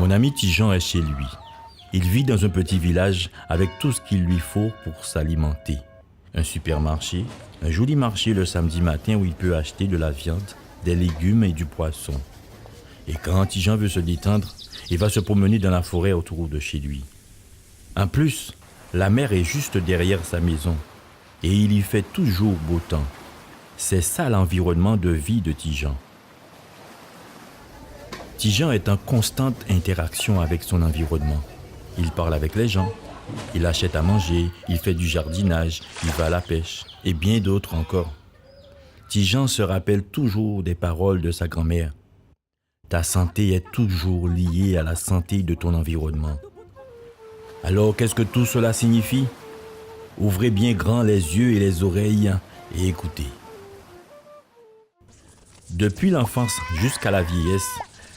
Mon ami Tijan est chez lui. Il vit dans un petit village avec tout ce qu'il lui faut pour s'alimenter. Un supermarché, un joli marché le samedi matin où il peut acheter de la viande, des légumes et du poisson. Et quand Tijan veut se détendre, il va se promener dans la forêt autour de chez lui. En plus, la mer est juste derrière sa maison et il y fait toujours beau temps. C'est ça l'environnement de vie de Tijan. Tijan est en constante interaction avec son environnement. Il parle avec les gens, il achète à manger, il fait du jardinage, il va à la pêche et bien d'autres encore. Tijan se rappelle toujours des paroles de sa grand-mère. Ta santé est toujours liée à la santé de ton environnement. Alors, qu'est-ce que tout cela signifie? Ouvrez bien grand les yeux et les oreilles et écoutez. Depuis l'enfance jusqu'à la vieillesse,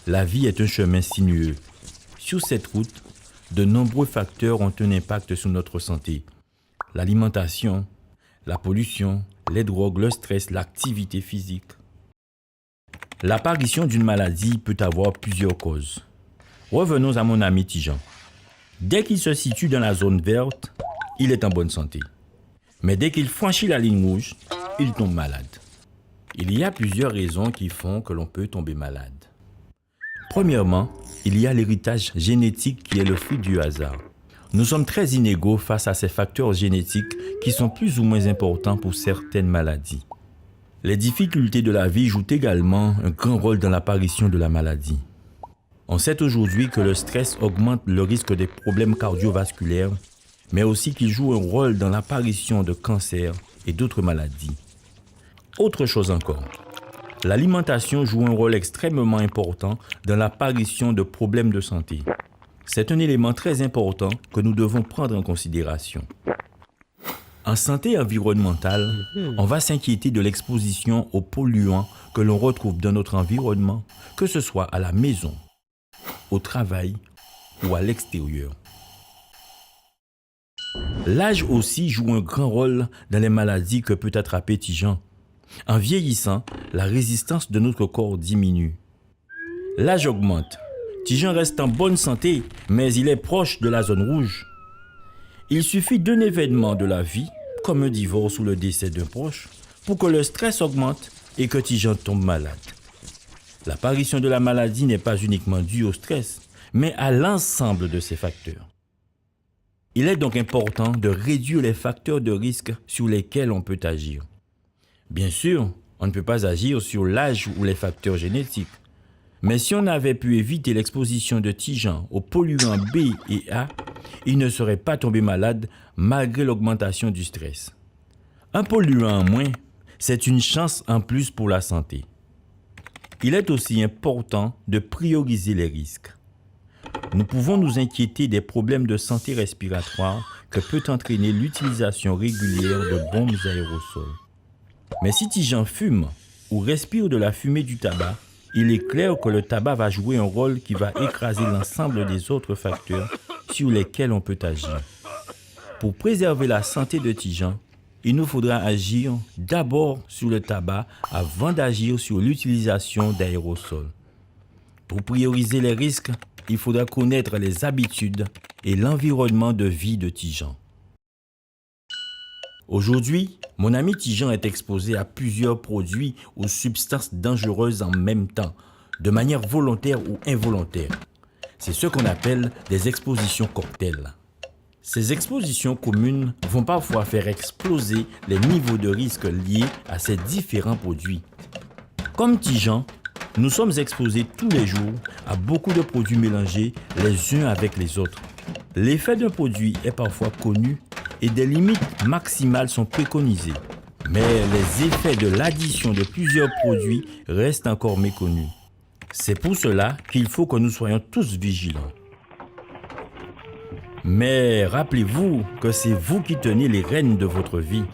la vie est un chemin sinueux. Sur cette route, de nombreux facteurs ont un impact sur notre santé. L'alimentation, la pollution, les drogues, le stress, l'activité physique. L'apparition d'une maladie peut avoir plusieurs causes. Revenons à mon ami Tijan. Dès qu'il se situe dans la zone verte, il est en bonne santé. Mais dès qu'il franchit la ligne rouge, il tombe malade. Il y a plusieurs raisons qui font que l'on peut tomber malade. Premièrement, il y a l'héritage génétique qui est le fruit du hasard. Nous sommes très inégaux face à ces facteurs génétiques qui sont plus ou moins importants pour certaines maladies. Les difficultés de la vie jouent également un grand rôle dans l'apparition de la maladie. On sait aujourd'hui que le stress augmente le risque des problèmes cardiovasculaires, mais aussi qu'il joue un rôle dans l'apparition de cancers et d'autres maladies. Autre chose encore, l'alimentation joue un rôle extrêmement important dans l'apparition de problèmes de santé. C'est un élément très important que nous devons prendre en considération. En santé environnementale, on va s'inquiéter de l'exposition aux polluants que l'on retrouve dans notre environnement, que ce soit à la maison, au travail ou à l'extérieur. L'âge aussi joue un grand rôle dans les maladies que peut attraper Tijan. En vieillissant, la résistance de notre corps diminue. L'âge augmente. Tijan reste en bonne santé, mais il est proche de la zone rouge. Il suffit d'un événement de la vie, comme un divorce ou le décès d'un proche, pour que le stress augmente et que Tijan tombe malade. L'apparition de la maladie n'est pas uniquement due au stress, mais à l'ensemble de ces facteurs. Il est donc important de réduire les facteurs de risque sur lesquels on peut agir. Bien sûr, on ne peut pas agir sur l'âge ou les facteurs génétiques. Mais si on avait pu éviter l'exposition de Tijan aux polluants B et A, il ne serait pas tombé malade malgré l'augmentation du stress. Un polluant en moins, c'est une chance en plus pour la santé. Il est aussi important de prioriser les risques. Nous pouvons nous inquiéter des problèmes de santé respiratoire que peut entraîner l'utilisation régulière de bombes aérosols. Mais si Tijan fume ou respire de la fumée du tabac, il est clair que le tabac va jouer un rôle qui va écraser l'ensemble des autres facteurs sur lesquels on peut agir. Pour préserver la santé de Tijan, il nous faudra agir d'abord sur le tabac avant d'agir sur l'utilisation d'aérosols. Pour prioriser les risques, il faudra connaître les habitudes et l'environnement de vie de Tijan. Aujourd'hui, mon ami Tijan est exposé à plusieurs produits ou substances dangereuses en même temps, de manière volontaire ou involontaire. C'est ce qu'on appelle des expositions cocktails. Ces expositions communes vont parfois faire exploser les niveaux de risque liés à ces différents produits. Comme Tijan, nous sommes exposés tous les jours à beaucoup de produits mélangés les uns avec les autres. L'effet d'un produit est parfois connu et des limites maximales sont préconisées. Mais les effets de l'addition de plusieurs produits restent encore méconnus. C'est pour cela qu'il faut que nous soyons tous vigilants. Mais rappelez-vous que c'est vous qui tenez les rênes de votre vie.